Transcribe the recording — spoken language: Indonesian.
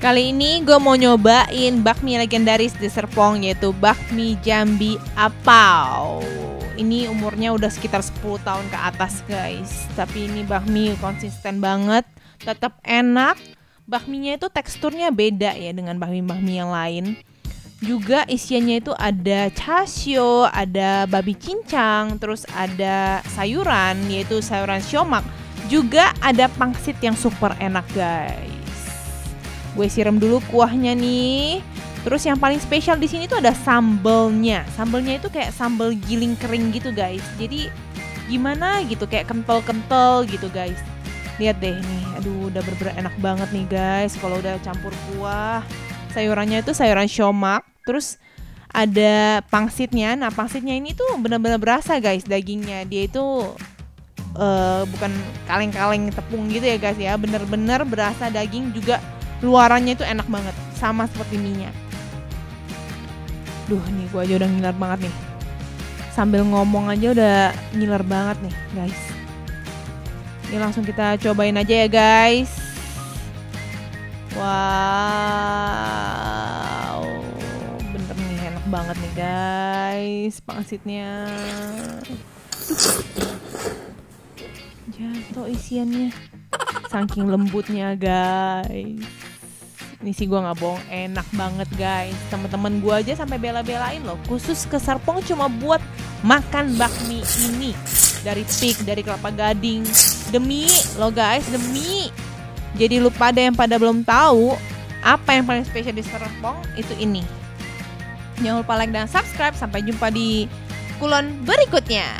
Kali ini gue mau nyobain bakmi legendaris di Serpong, yaitu bakmi Jambi Apau. Ini umurnya udah sekitar 10 tahun ke atas guys. Tapi ini bakmi konsisten banget, tetap enak. Bakminya itu teksturnya beda ya dengan bakmi-bakmi yang lain. Juga isiannya itu ada chasio, ada babi cincang, terus ada sayuran, yaitu sayuran siomak. Juga ada pangsit yang super enak guys. Gue siram dulu kuahnya nih. Terus yang paling spesial di sini tuh ada sambelnya. Sambelnya itu kayak sambel giling kering gitu guys. Jadi gimana gitu, kayak kental-kental gitu guys. Lihat deh nih, aduh udah bener-bener enak banget nih guys. Kalau udah campur kuah, sayurannya itu sayuran siomak. Terus ada pangsitnya. Nah pangsitnya ini tuh bener-bener berasa guys dagingnya. Dia itu bukan kaleng-kaleng tepung gitu ya guys ya. Bener-bener berasa daging juga. Luarannya itu enak banget, sama seperti mie-nya. Duh nih gue aja udah ngiler banget nih. Sambil ngomong aja udah ngiler banget nih guys. Ini langsung kita cobain aja ya guys. Wow, bener nih enak banget nih guys pangsitnya. Jatuh isiannya, saking lembutnya guys. Ini sih gue gak bohong, enak banget guys. Temen-temen gue aja sampai bela-belain loh, khusus ke Serpong cuma buat makan bakmi ini. Dari Pik, dari Kelapa Gading. Demi lo guys, demi. Jadi lu pada yang pada belum tahu apa yang paling spesial di Serpong, itu ini. Jangan lupa like dan subscribe. Sampai jumpa di kulon berikutnya.